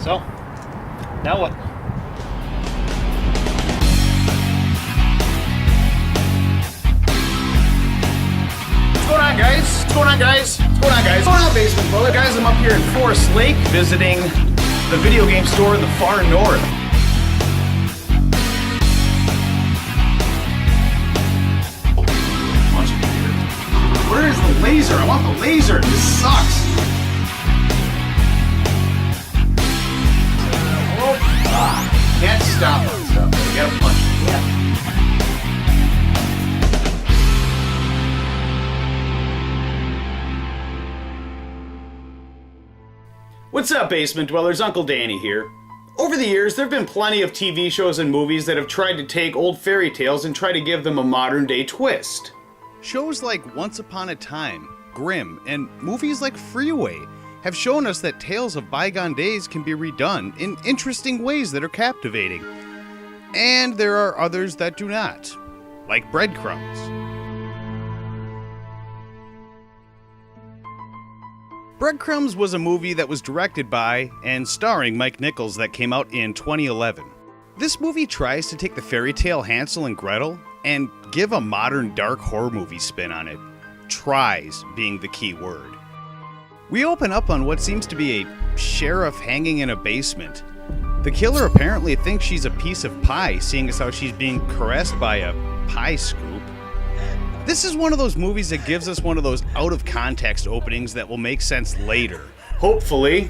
So, now what? What's going on, guys? What's going on, guys? What's going on, guys? What's going on, Basement Dweller? Guys, I'm up here in Forest Lake visiting the video game store in the far north. Where is the laser? I want the laser. This sucks. Can't stop on stuff. You gotta punch it. Yeah. What's up, Basement Dwellers? Uncle Danny here. Over the years, there have been plenty of TV shows and movies that have tried to take old fairy tales and try to give them a modern-day twist. Shows like Once Upon a Time, Grimm, and movies like Freeway have shown us that tales of bygone days can be redone in interesting ways that are captivating. And there are others that do not, like Breadcrumbs. Breadcrumbs was a movie that was directed by and starring Mike Nichols that came out in 2011. This movie tries to take the fairy tale Hansel and Gretel and give a modern dark horror movie spin on it. Tries being the key word. We open up on what seems to be a sheriff hanging in a basement. The killer apparently thinks she's a piece of pie, seeing as how she's being caressed by a pie scoop. This is one of those movies that gives us one of those out-of-context openings that will make sense later. Hopefully.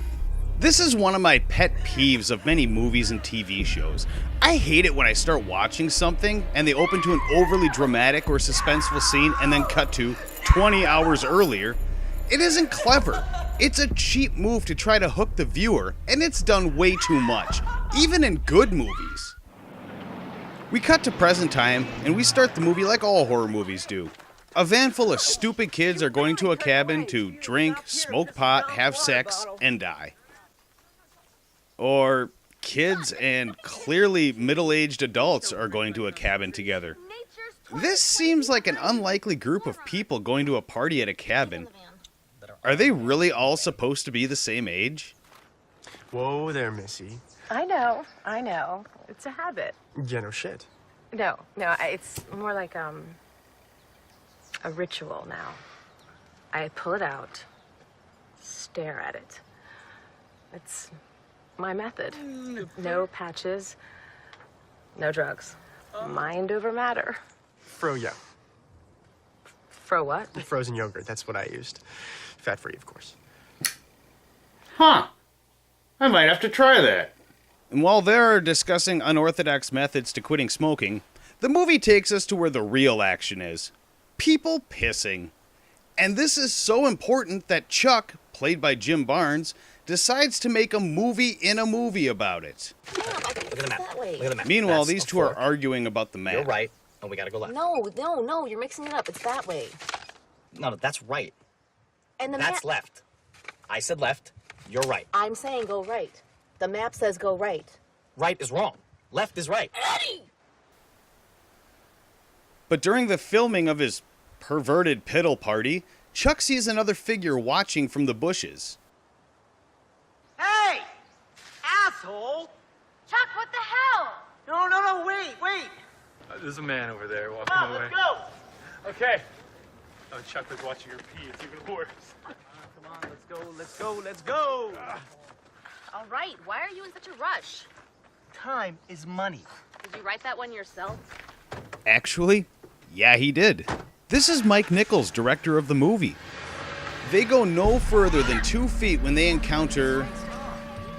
This is one of my pet peeves of many movies and TV shows. I hate it when I start watching something and they open to an overly dramatic or suspenseful scene and then cut to 20 hours earlier. It isn't clever. It's a cheap move to try to hook the viewer, and it's done way too much, even in good movies. We cut to present time, and we start the movie like all horror movies do. A van full of stupid kids are going to a cabin to drink, smoke pot, have sex, and die. Or kids and clearly middle-aged adults are going to a cabin together. This seems like an unlikely group of people going to a party at a cabin. Are they really all supposed to be the same age? Whoa there, Missy. I know. It's a habit. Yeah, no shit. No, it's more like a ritual now. I pull it out, stare at it. It's my method. No patches, no drugs. Mind over matter. Froyo. Fro what? Frozen yogurt, that's what I used. Fat-free, of course. Huh. I might have to try that. And while they're discussing unorthodox methods to quitting smoking, the movie takes us to where the real action is. People pissing. And this is so important that Chuck, played by Jim Barnes, decides to make a movie in a movie about it. Look at the map. Look at the map. Meanwhile, That's these two are arguing about the map. You're right, and we gotta go left. No, you're mixing it up. It's that way. No, that's right. And the That's map... left. I said left. You're right. I'm saying go right. The map says go right. Right is wrong. Left is right. Eddie! But during the filming of his perverted piddle party, Chuck sees another figure watching from the bushes. Hey! Asshole! Chuck, what the hell? No, wait! There's a man over there walking Come on, away. let's go! Okay. Oh, Chuck was watching her pee. It's even worse. Come on, let's go! All right, why are you in such a rush? Time is money. Did you write that one yourself? Actually, yeah, he did. This is Mike Nichols, director of the movie. They go no further than 2 feet when they encounter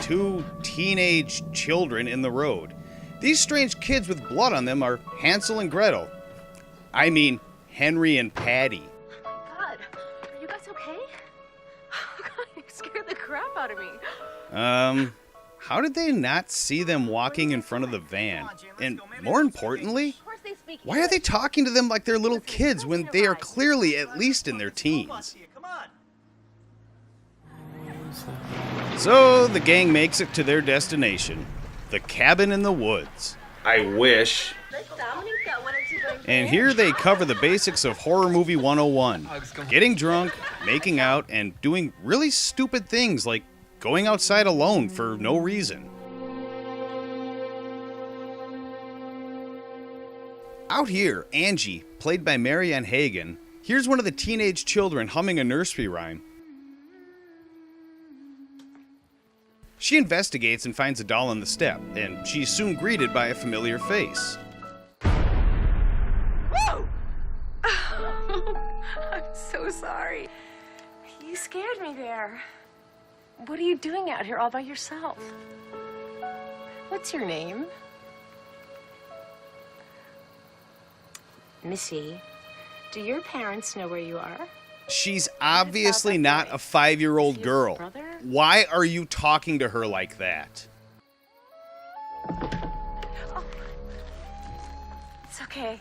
2 teenage children in the road. These strange kids with blood on them are Hansel and Gretel. I mean, Henry and Patty. Oh my God, are you guys okay? Oh God, you scared the crap out of me. How did they not see them walking in front of the van? And more importantly, Of course they speak why are they talking to them like they're little kids when they are clearly at least in their teens? Come on! So the gang makes it to their destination, the cabin in the woods. I wish. And here they cover the basics of horror movie 101. Getting drunk, making out, and doing really stupid things like going outside alone for no reason. Out here, Angie, played by Marianne Hagen, hears one of the teenage children humming a nursery rhyme. She investigates and finds a doll on the step, and she's soon greeted by a familiar face. Whoa! I'm so sorry. You scared me there. What are you doing out here all by yourself? What's your name? Missy, do your parents know where you are? She's obviously not a 5-year-old girl. Why are you talking to her like that? Oh. It's okay.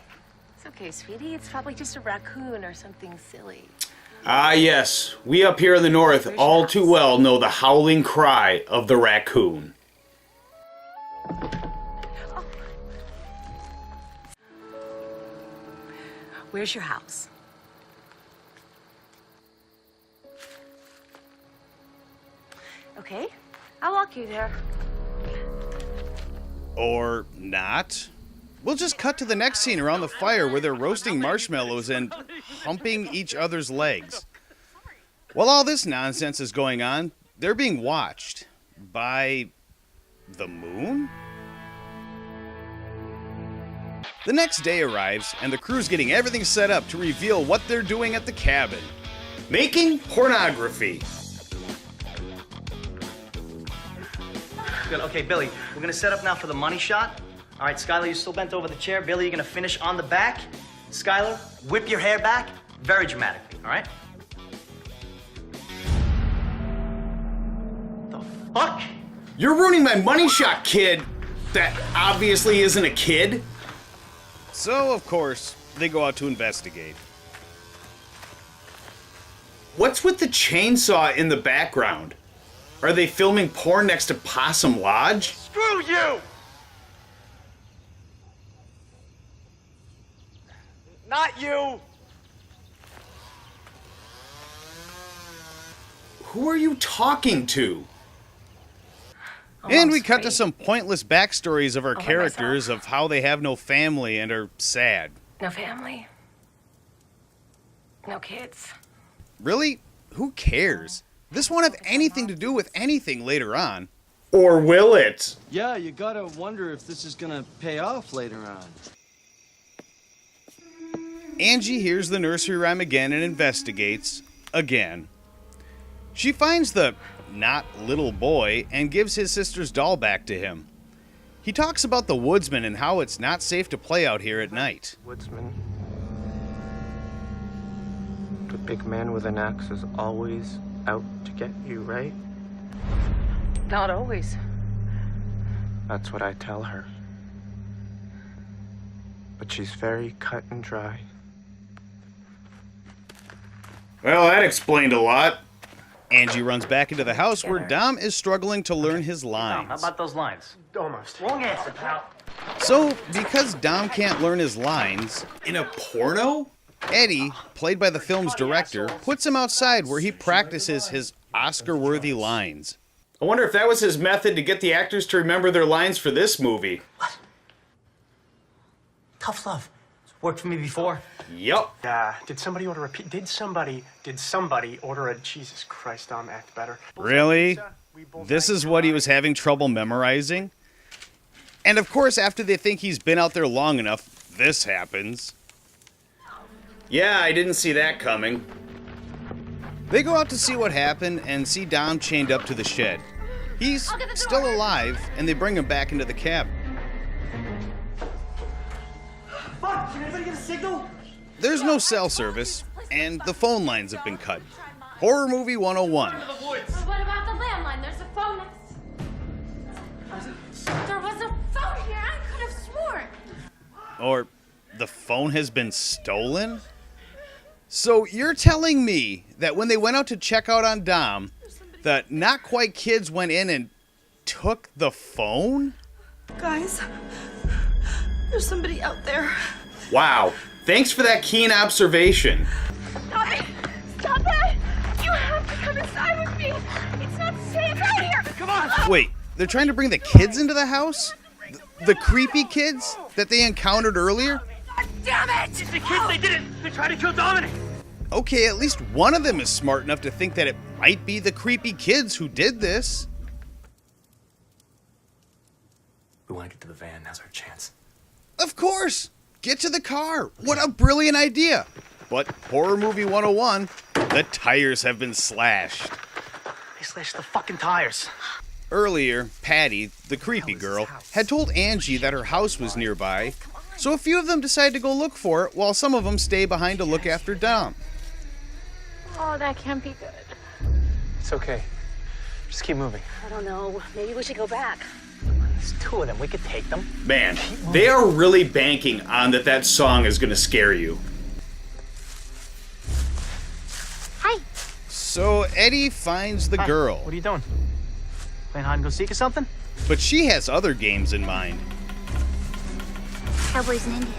It's okay, sweetie. It's probably just a raccoon or something silly. Ah, yes. We up here in the north all too well know the howling cry of the raccoon. Oh. Where's your house? Okay, I'll walk you there. Or not. We'll just cut to the next scene around the fire where they're roasting marshmallows and humping each other's legs. While all this nonsense is going on, they're being watched by the moon? The next day arrives, and the crew's getting everything set up to reveal what they're doing at the cabin. Making pornography. Good. Okay, Billy, we're gonna set up now for the money shot. All right, Skylar, you're still bent over the chair. Billy, you're gonna finish on the back. Skylar, whip your hair back, very dramatically, all right? The fuck? You're ruining my money shot, kid! That obviously isn't a kid. So, of course, they go out to investigate. What's with the chainsaw in the background? Are they filming porn next to Possum Lodge? Screw you! Not you! Who are you talking to? And we cut to some pointless backstories of our characters of how they have no family and are sad. No family. No kids. Really? Who cares? This won't have anything to do with anything later on. Or will it? Yeah, you gotta wonder if this is gonna pay off later on. Angie hears the nursery rhyme again and investigates again. She finds the not little boy and gives his sister's doll back to him. He talks about the woodsman and how it's not safe to play out here at night. Woodsman. The big man with an axe is always out to get you, right? Not always. That's what I tell her. But she's very cut and dry. Well, that explained a lot. Angie runs back into the house where Dom is struggling to learn his lines. How about those lines? Almost. Wrong answer, pal. So, because Dom can't learn his lines in a porno, Eddie, played by the film's director, puts him outside where he practices his Oscar-worthy lines. I wonder if that was his method to get the actors to remember their lines for this movie. What? Tough love. It's worked for me before. Yup. Did somebody order a Jesus Christ, Dom, act better. Really? This is what he was having trouble memorizing? And of course, after they think he's been out there long enough, this happens. Yeah, I didn't see that coming. They go out to see what happened and see Dom chained up to the shed. He's still alive, and they bring him back into the cabin. Fuck! Can anybody get a signal? There's no cell service, and the phone lines have been cut. Horror Movie 101. What about the landline? There's a phone next. There was a phone here. I could have sworn. Or the phone has been stolen? So you're telling me that when they went out to check out on Dom, the not quite kids went in and took the phone? Guys, there's somebody out there. Wow. Thanks for that keen observation. Stop it! You have to come inside with me. It's not It's right here! Come on! Wait, they're trying to bring the kids into the house? The creepy kids that they encountered earlier? Damn it! It's the kids, they did it! They tried to kill Dominic! Okay, at least one of them is smart enough to think that it might be the creepy kids who did this. We want to get to the van, now's our chance. Of course! Get to the car! What a brilliant idea! But Horror Movie 101, the tires have been slashed. They slashed the fucking tires. Earlier, Patty, the creepy girl, had told Angie that her house was nearby, so a few of them decide to go look for it while some of them stay behind to look after Dom. Oh, that can't be good. It's okay. Just keep moving. I don't know. Maybe we should go back. There's two of them. We could take them. Man, they are really banking on that song is going to scare you. Hi. So Eddie finds the girl, What are you doing? Playing hide and go seek or something? but she has other games in mind. Cowboys and Indians.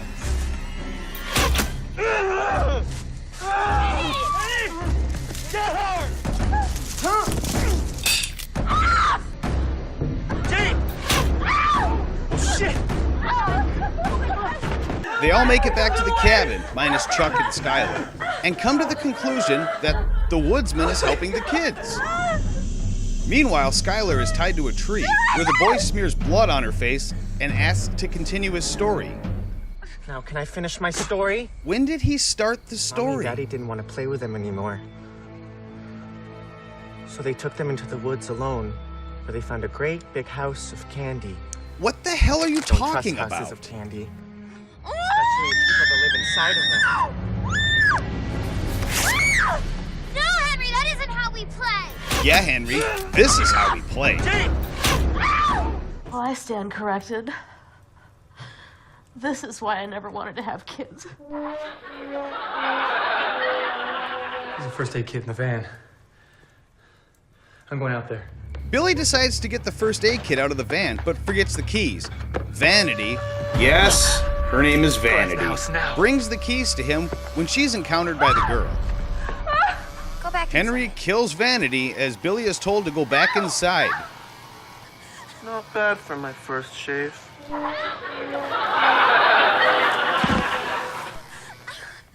They all make it back to the cabin, minus Chuck and Skylar, and come to the conclusion that the woodsman is helping the kids. Meanwhile, Skylar is tied to a tree, where the boy smears blood on her face and asks to continue his story. Now, can I finish my story? When did he start the Mommy story? and Daddy didn't want to play with them anymore. So they took them into the woods alone, where they found a great big house of candy. What the hell are you Don't talking trust houses about? of candy. Especially people that live inside of them. No, Henry, that isn't how we play. Yeah, Henry, this is how we play. Well, I stand corrected. This is why I never wanted to have kids. There's a first aid kit in the van. I'm going out there. Billy decides to get the first aid kit out of the van, but forgets the keys. Vanity, yes, her name is Vanity, House now. brings the keys to him when she's encountered by the girl. Go back. Henry kills Vanity as Billy is told to go back inside. Not bad for my first shave.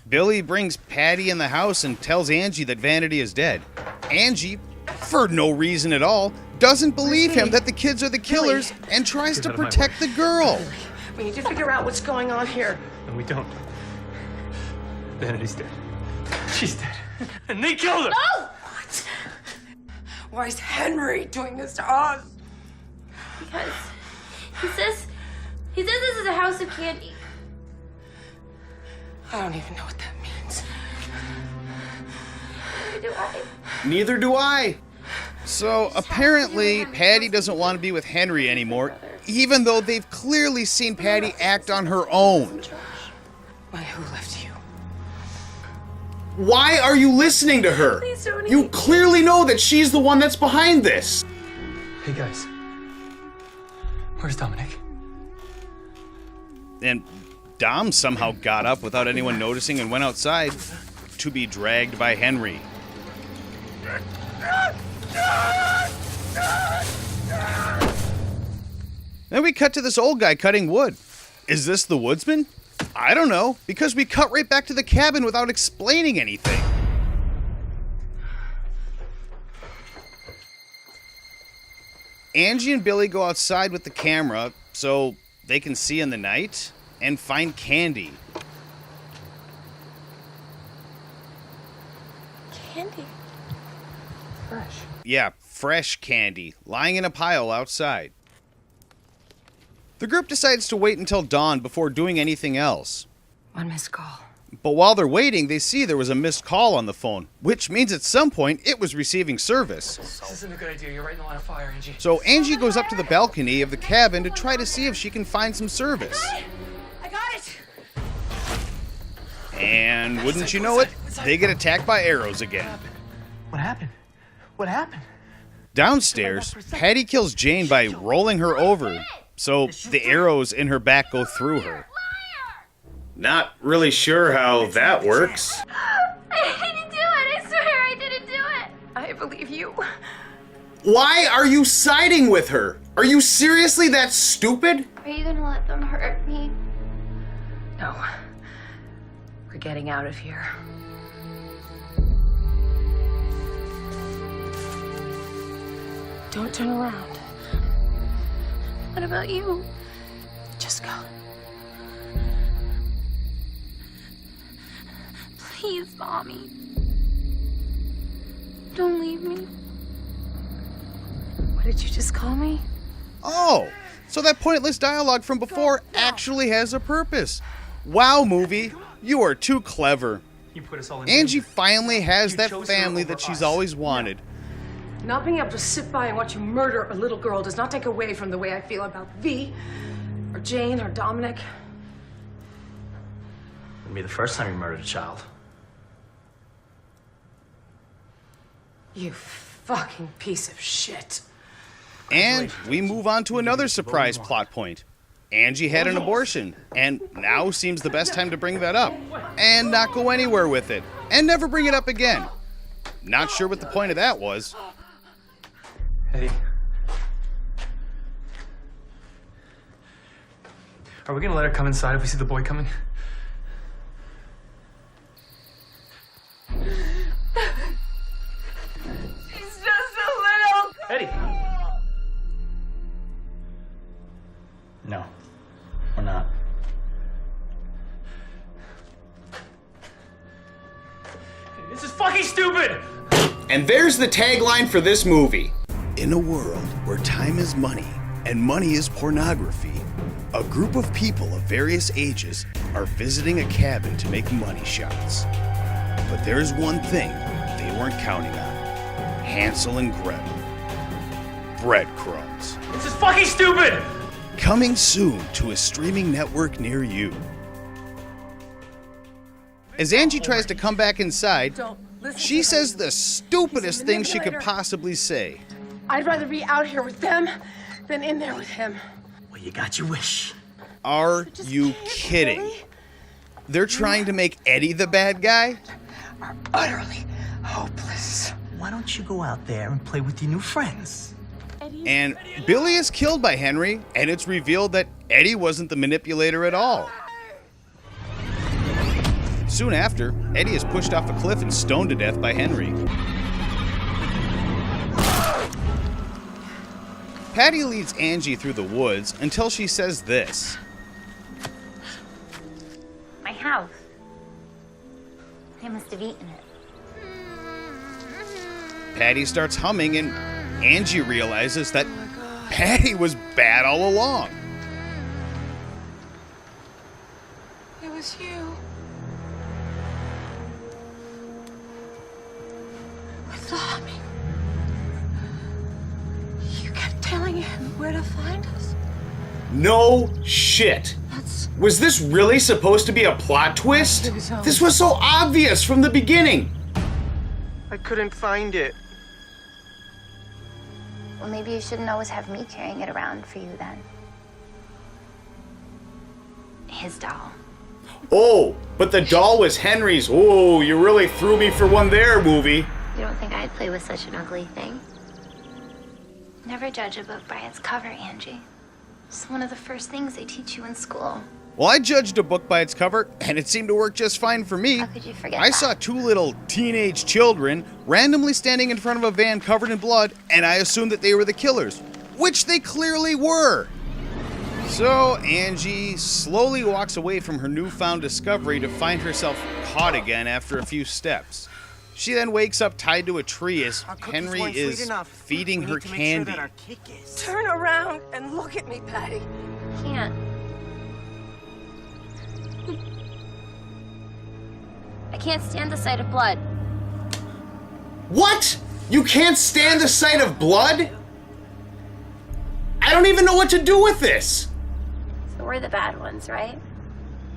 Billy brings Patty in the house and tells Angie that Vanity is dead. Angie, for no reason at all, doesn't believe him that the kids are the killers and tries to out of my protect the girl. We need to figure out what's going on here. No, we don't. Vanity's dead. She's dead. And they killed her! What? Why is Henry doing this to us? Because he says this is a house of candy. I don't even know what that means. Neither do I. Neither do I. So apparently, Patty doesn't want to be with Henry anymore, even though they've clearly seen Patty act on her own. Why, who left you? Why are you listening to her? Please don't You eat. clearly know that she's the one that's behind this. Hey guys. Where's Dominic? And Dom somehow got up without anyone noticing and went outside to be dragged by Henry. Then we cut to this old guy cutting wood. Is this the woodsman? I don't know, because we cut right back to the cabin without explaining anything. Angie and Billy go outside with the camera so they can see in the night and find candy. Candy. Fresh. Yeah, fresh candy, lying in a pile outside. The group decides to wait until dawn before doing anything else. One missed call. But while they're waiting, they see there was a missed call on the phone, which means at some point it was receiving service. This isn't a good idea. You're right in the line of fire, Angie. So Angie goes up to the balcony of the cabin to try to see if she can find some service. I got it! And wouldn't you know it, they get attacked by arrows again. What happened? What happened? Downstairs, Patty kills Jane by rolling her over, so the arrows in her back go through her. Not really sure how that works. I didn't do it. I swear I didn't do it. I believe you. Why are you siding with her? Are you seriously that stupid? Are you gonna let them hurt me? No. We're getting out of here. Don't turn around. What about you? Just go. Please, Mommy. Don't leave me. What did you just call me? Oh, so that pointless dialogue from before actually has a purpose. Wow, movie, you are too clever. You put us all in Angie danger. finally has You that chose her family over that she's us. always wanted. Not being able to sit by and watch you murder a little girl does not take away from the way I feel about V, or Jane, or Dominic. Wouldn't be the first time you murdered a child. You fucking piece of shit. And we move on to another surprise plot point. Angie had an abortion, and now seems the best time to bring that up, and not go anywhere with it, and never bring it up again. Not sure what the point of that was. Eddie. Are we gonna let her come inside if we see the boy coming? He's just a little. Eddie! No, we're not. This is fucking stupid! And there's the tagline for this movie. In a world where time is money and money is pornography, a group of people of various ages are visiting a cabin to make money shots. But there's one thing they weren't counting on. Hansel and Gretel. Breadcrumbs. This is fucking stupid! Coming soon to a streaming network near you. As Angie tries to come back inside, she says the stupidest thing she could possibly say. I'd rather be out here with them than in there with him. Well, you got your wish. Are you kidding? They're trying to make Eddie the bad guy? Are utterly hopeless. Why don't you go out there and play with your new friends? And Billy is killed by Henry, and it's revealed that Eddie wasn't the manipulator at all. Soon after, Eddie is pushed off a cliff and stoned to death by Henry. Patty leads Angie through the woods until she says this. My house. They must have eaten it. Patty starts humming, and Angie realizes that Patty was bad all along. It was you. With the humming. You kept telling him where to find us. No shit. Was this really supposed to be a plot twist? This was so obvious from the beginning. I couldn't find it. Well, maybe you shouldn't always have me carrying it around for you then. His doll. Oh, but the doll was Henry's. Oh, you really threw me for one there, movie. You don't think I'd play with such an ugly thing? Never judge a book by its cover, Angie. It's one of the first things they teach you in school. Well, I judged a book by its cover, and it seemed to work just fine for me. How could you forget I that? saw two little teenage children randomly standing in front of a van covered in blood, and I assumed that they were the killers, which they clearly were. So Angie slowly walks away from her newfound discovery to find herself caught again after a few steps. She then wakes up tied to a tree as Henry is feeding her candy. Turn around and look at me, Patty. Can't. I can't stand the sight of blood. What? You can't stand the sight of blood? I don't even know what to do with this. So we're the bad ones, right?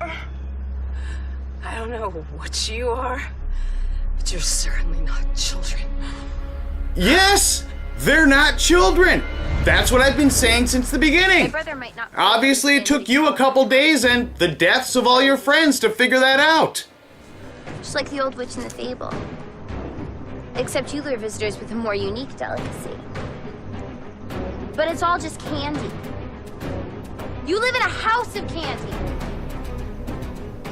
I don't know what you are, but you're certainly not children. Yes, they're not children. That's what I've been saying since the My beginning. brother might not. Obviously, it took you a couple days and the deaths of all your friends to figure that out. Just like the old witch in the fable. Except you lure visitors with a more unique delicacy. but it's all just candy. You live in a house of candy.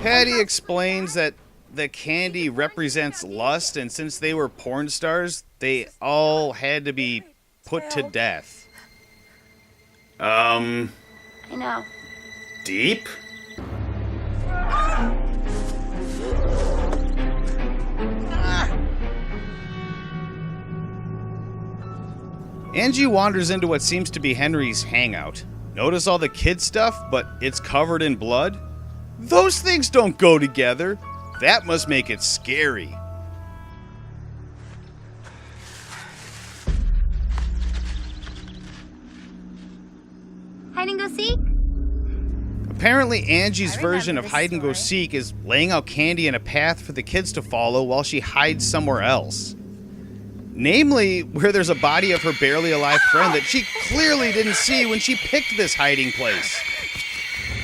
Patty explains that the candy represents lust, and since they were porn stars, they all had to be put to death. I know. Deep? Angie wanders into what seems to be Henry's hangout. Notice all the kid stuff, but it's covered in blood? Those things don't go together. That must make it scary. Hide and go seek? Apparently, Angie's version of hide and go seek is laying out candy in a path for the kids to follow while she hides somewhere else. Namely, where there's a body of her barely alive friend that she clearly didn't see when she picked this hiding place.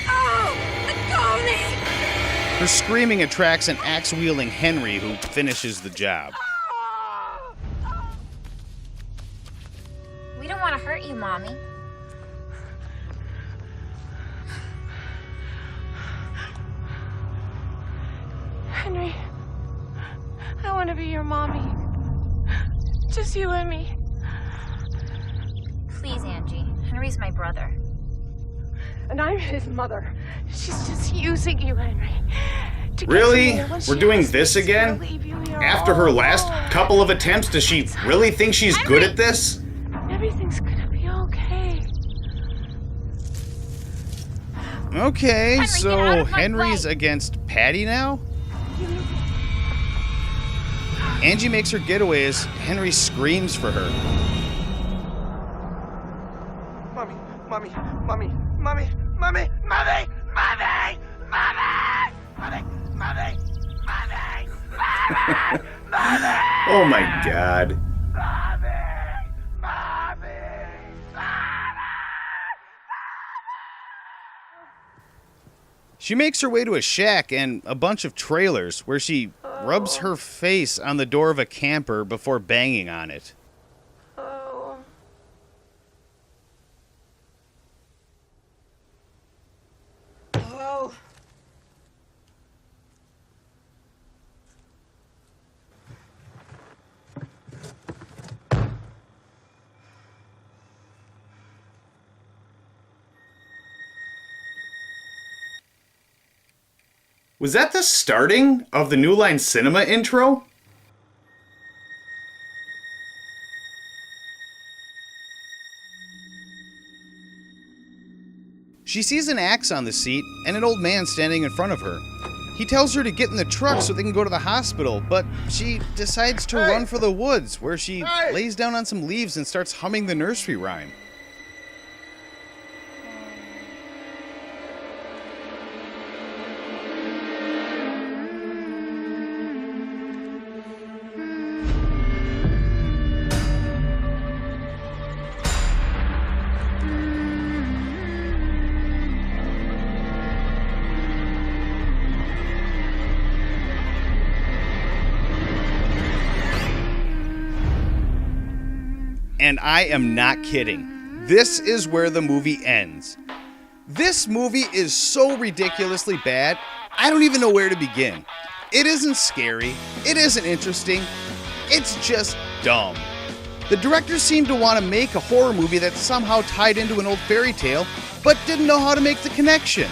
Oh, the Tony! Her screaming attracts an axe-wielding Henry who finishes the job. We don't want to hurt you, Mommy. Henry, I want to be your mommy. Just you and me. Please, Angie. Henry's my brother. And I'm his mother. She's just using you, Henry. to get Really? somewhere when she We're doing has this to again? leave you here After her all last alone. couple of attempts, does she really think she's good at this? Everything's gonna be okay. Okay, Henry, get out so of my Henry's way. against Patty now? Angie makes her getaway as Henry screams for her. Mommy, mommy, mommy, mommy, mommy, mommy, mommy, mommy, mommy, mommy, mommy, mommy, Oh my god. mommy, mommy. She makes her way to a shack and a bunch of trailers where she rubs her face on the door of a camper before banging on it. Oh. Oh. Was that the starting of the New Line Cinema intro? She sees an axe on the seat and an old man standing in front of her. He tells her to get in the truck so they can go to the hospital, but she decides to run for the woods, where she lays down on some leaves and starts humming the nursery rhyme. And I am not kidding. This is where the movie ends. This movie is so ridiculously bad, I don't even know where to begin. It isn't scary. It isn't interesting. It's just dumb. The director seemed to want to make a horror movie that somehow tied into an old fairy tale, but didn't know how to make the connection.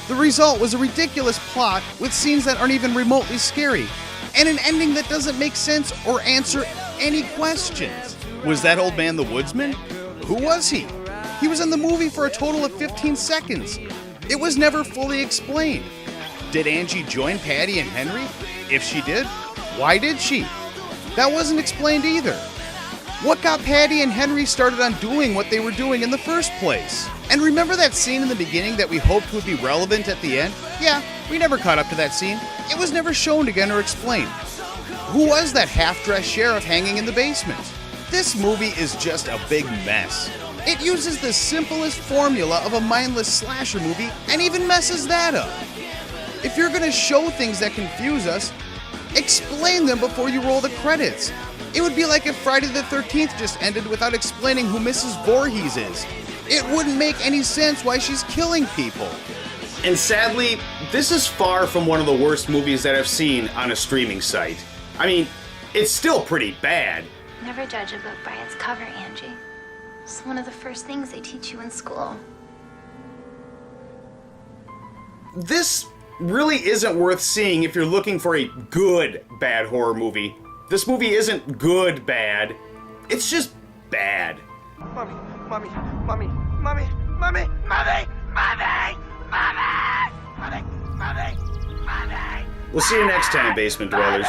The result was a ridiculous plot with scenes that aren't even remotely scary, and an ending that doesn't make sense or answer any questions. Was that old man the woodsman? Who was he? He was in the movie for a total of 15 seconds. It was never fully explained. Did Angie join Patty and Henry? If she did, why did she? That wasn't explained either. What got Patty and Henry started on doing what they were doing in the first place? And remember that scene in the beginning that we hoped would be relevant at the end? Yeah, we never caught up to that scene. It was never shown again or explained. Who was that half-dressed sheriff hanging in the basement? This movie is just a big mess. It uses the simplest formula of a mindless slasher movie and even messes that up. If you're gonna show things that confuse us, explain them before you roll the credits. It would be like if Friday the 13th just ended without explaining who Mrs. Voorhees is. It wouldn't make any sense why she's killing people. And sadly, this is far from one of the worst movies that I've seen on a streaming site. I mean, it's still pretty bad. Never judge a book by its cover, Angie. It's one of the first things they teach you in school. This really isn't worth seeing if you're looking for a good bad horror movie. This movie isn't good bad. It's just bad. Mommy, mommy, mommy, mommy, mommy, mommy, mommy, mommy, mommy, mommy, mommy. We'll see you next time, Basement Dwellers.